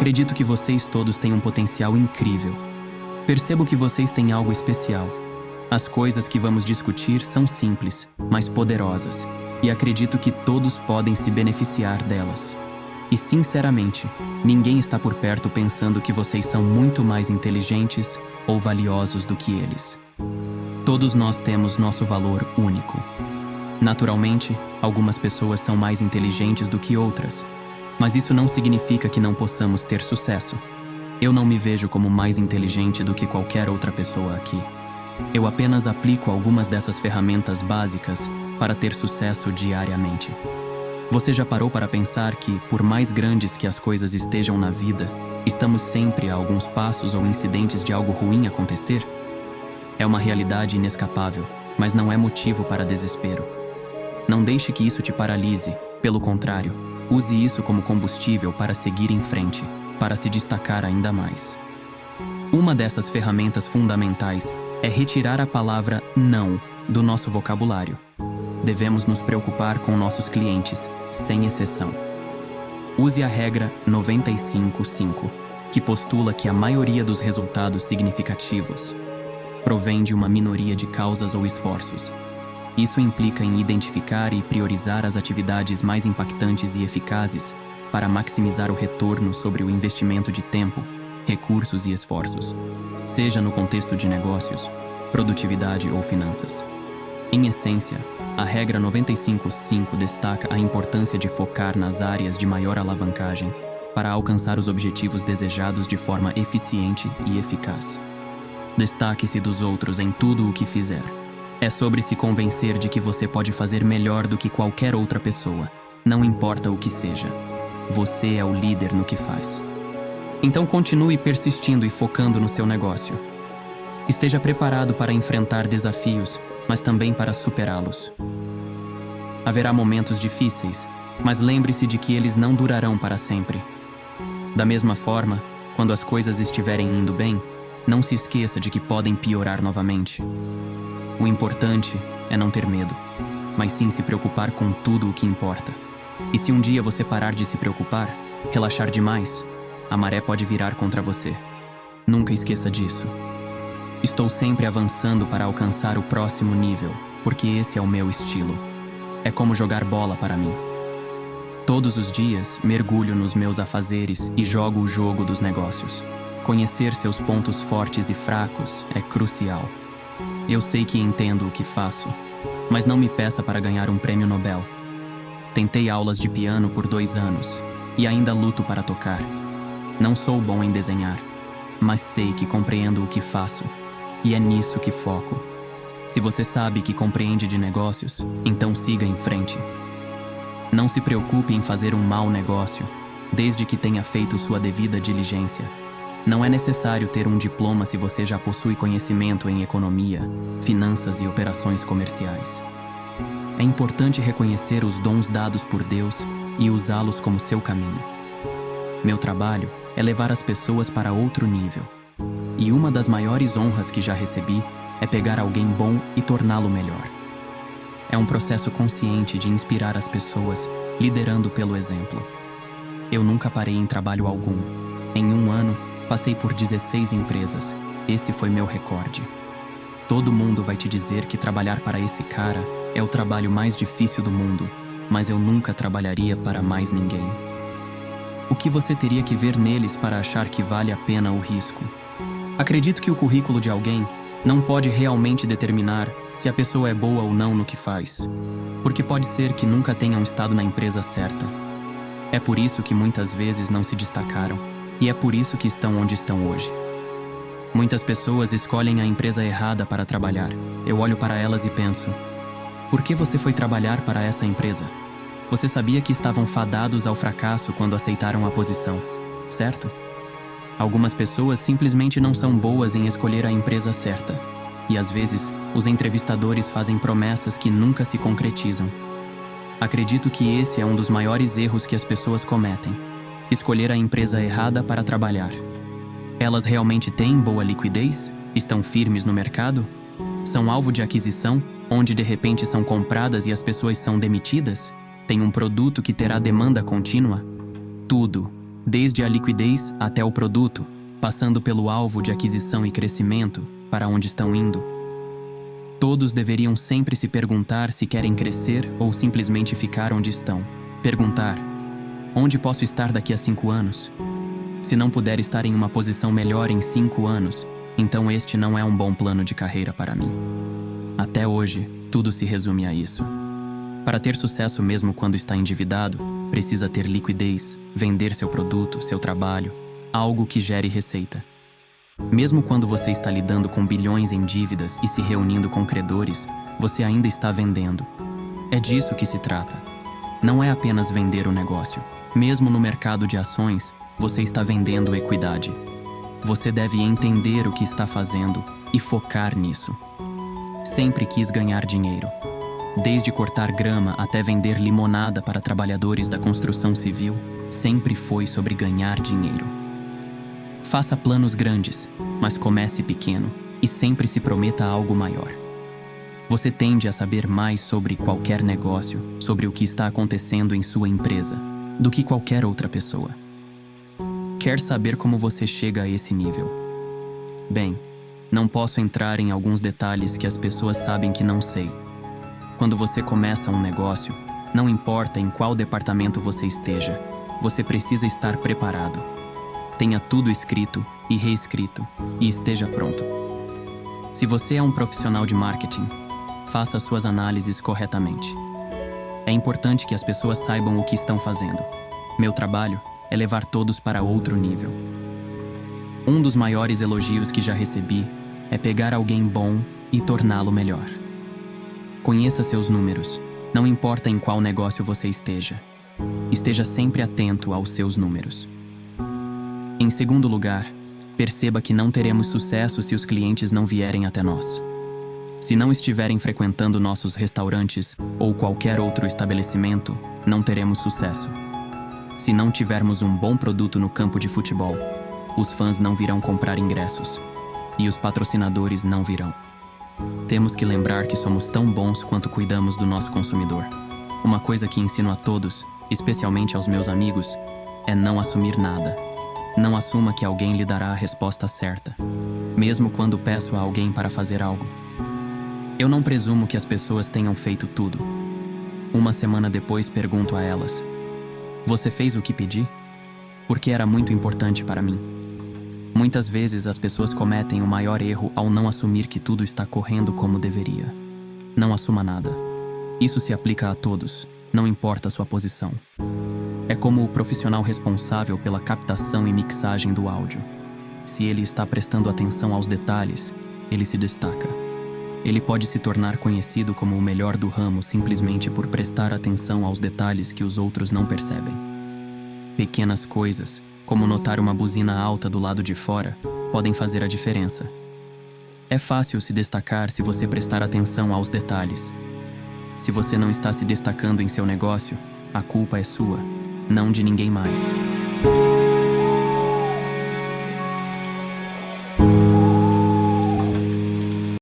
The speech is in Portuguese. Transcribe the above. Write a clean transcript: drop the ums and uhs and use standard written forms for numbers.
Acredito que vocês todos têm um potencial incrível. Percebo que vocês têm algo especial. As coisas que vamos discutir são simples, mas poderosas, e acredito que todos podem se beneficiar delas. E sinceramente, ninguém está por perto pensando que vocês são muito mais inteligentes ou valiosos do que eles. Todos nós temos nosso valor único. Naturalmente, algumas pessoas são mais inteligentes do que outras, mas isso não significa que não possamos ter sucesso. Eu não me vejo como mais inteligente do que qualquer outra pessoa aqui. Eu apenas aplico algumas dessas ferramentas básicas para ter sucesso diariamente. Você já parou para pensar que, por mais grandes que as coisas estejam na vida, estamos sempre a alguns passos ou incidentes de algo ruim acontecer? É uma realidade inescapável, mas não é motivo para desespero. Não deixe que isso te paralise, pelo contrário, use isso como combustível para seguir em frente, para se destacar ainda mais. Uma dessas ferramentas fundamentais é retirar a palavra não do nosso vocabulário. Devemos nos preocupar com nossos clientes, sem exceção. Use a regra 95-5, que postula que a maioria dos resultados significativos provém de uma minoria de causas ou esforços. Isso implica em identificar e priorizar as atividades mais impactantes e eficazes para maximizar o retorno sobre o investimento de tempo, recursos e esforços, seja no contexto de negócios, produtividade ou finanças. Em essência, a regra 95-5 destaca a importância de focar nas áreas de maior alavancagem para alcançar os objetivos desejados de forma eficiente e eficaz. Destaque-se dos outros em tudo o que fizer. É sobre se convencer de que você pode fazer melhor do que qualquer outra pessoa, não importa o que seja. Você é o líder no que faz. Então continue persistindo e focando no seu negócio. Esteja preparado para enfrentar desafios, mas também para superá-los. Haverá momentos difíceis, mas lembre-se de que eles não durarão para sempre. Da mesma forma, quando as coisas estiverem indo bem, não se esqueça de que podem piorar novamente. O importante é não ter medo, mas sim se preocupar com tudo o que importa. E se um dia você parar de se preocupar, relaxar demais, a maré pode virar contra você. Nunca esqueça disso. Estou sempre avançando para alcançar o próximo nível, porque esse é o meu estilo. É como jogar bola para mim. Todos os dias, mergulho nos meus afazeres e jogo o jogo dos negócios. Conhecer seus pontos fortes e fracos é crucial. Eu sei que entendo o que faço, mas não me peça para ganhar um prêmio Nobel. Tentei aulas de piano por 2 anos e ainda luto para tocar. Não sou bom em desenhar, mas sei que compreendo o que faço, e é nisso que foco. Se você sabe que compreende de negócios, então siga em frente. Não se preocupe em fazer um mau negócio, desde que tenha feito sua devida diligência. Não é necessário ter um diploma se você já possui conhecimento em economia, finanças e operações comerciais. É importante reconhecer os dons dados por Deus e usá-los como seu caminho. Meu trabalho é levar as pessoas para outro nível. E uma das maiores honras que já recebi é pegar alguém bom e torná-lo melhor. É um processo consciente de inspirar as pessoas, liderando pelo exemplo. Eu nunca parei em trabalho algum. Em 1 ano, passei por 16 empresas. Esse foi meu recorde. Todo mundo vai te dizer que trabalhar para esse cara é o trabalho mais difícil do mundo, mas eu nunca trabalharia para mais ninguém. O que você teria que ver neles para achar que vale a pena o risco? Acredito que o currículo de alguém não pode realmente determinar se a pessoa é boa ou não no que faz, porque pode ser que nunca tenham estado na empresa certa. É por isso que muitas vezes não se destacaram, e é por isso que estão onde estão hoje. Muitas pessoas escolhem a empresa errada para trabalhar. Eu olho para elas e penso: por que você foi trabalhar para essa empresa? Você sabia que estavam fadados ao fracasso quando aceitaram a posição, certo? Algumas pessoas simplesmente não são boas em escolher a empresa certa. E às vezes, os entrevistadores fazem promessas que nunca se concretizam. Acredito que esse é um dos maiores erros que as pessoas cometem: escolher a empresa errada para trabalhar. Elas realmente têm boa liquidez? Estão firmes no mercado? São alvo de aquisição, onde de repente são compradas e as pessoas são demitidas? Tem um produto que terá demanda contínua? Tudo, desde a liquidez até o produto, passando pelo alvo de aquisição e crescimento, para onde estão indo. Todos deveriam sempre se perguntar se querem crescer ou simplesmente ficar onde estão. Perguntar: onde posso estar daqui a 5 anos? Se não puder estar em uma posição melhor em 5 anos, então este não é um bom plano de carreira para mim. Até hoje, tudo se resume a isso. Para ter sucesso mesmo quando está endividado, precisa ter liquidez, vender seu produto, seu trabalho, algo que gere receita. Mesmo quando você está lidando com bilhões em dívidas e se reunindo com credores, você ainda está vendendo. É disso que se trata. Não é apenas vender o negócio. Mesmo no mercado de ações, você está vendendo equidade. Você deve entender o que está fazendo e focar nisso. Sempre quis ganhar dinheiro. Desde cortar grama até vender limonada para trabalhadores da construção civil, sempre foi sobre ganhar dinheiro. Faça planos grandes, mas comece pequeno e sempre se prometa algo maior. Você tende a saber mais sobre qualquer negócio, sobre o que está acontecendo em sua empresa, do que qualquer outra pessoa. Quer saber como você chega a esse nível? Bem, não posso entrar em alguns detalhes que as pessoas sabem que não sei. Quando você começa um negócio, não importa em qual departamento você esteja, você precisa estar preparado. Tenha tudo escrito e reescrito e esteja pronto. Se você é um profissional de marketing, faça suas análises corretamente. É importante que as pessoas saibam o que estão fazendo. Meu trabalho é levar todos para outro nível. Um dos maiores elogios que já recebi é pegar alguém bom e torná-lo melhor. Conheça seus números, não importa em qual negócio você esteja. Esteja sempre atento aos seus números. Em segundo lugar, perceba que não teremos sucesso se os clientes não vierem até nós. Se não estiverem frequentando nossos restaurantes ou qualquer outro estabelecimento, não teremos sucesso. Se não tivermos um bom produto no campo de futebol, os fãs não virão comprar ingressos e os patrocinadores não virão. Temos que lembrar que somos tão bons quanto cuidamos do nosso consumidor. Uma coisa que ensino a todos, especialmente aos meus amigos, é não assumir nada. Não assuma que alguém lhe dará a resposta certa, mesmo quando peço a alguém para fazer algo. Eu não presumo que as pessoas tenham feito tudo. Uma semana depois pergunto a elas: você fez o que pedi? Porque era muito importante para mim. Muitas vezes as pessoas cometem o maior erro ao não assumir que tudo está correndo como deveria. Não assuma nada. Isso se aplica a todos, não importa a sua posição. É como o profissional responsável pela captação e mixagem do áudio. Se ele está prestando atenção aos detalhes, ele se destaca. Ele pode se tornar conhecido como o melhor do ramo simplesmente por prestar atenção aos detalhes que os outros não percebem. Pequenas coisas, como notar uma buzina alta do lado de fora, podem fazer a diferença. É fácil se destacar se você prestar atenção aos detalhes. Se você não está se destacando em seu negócio, a culpa é sua, não de ninguém mais.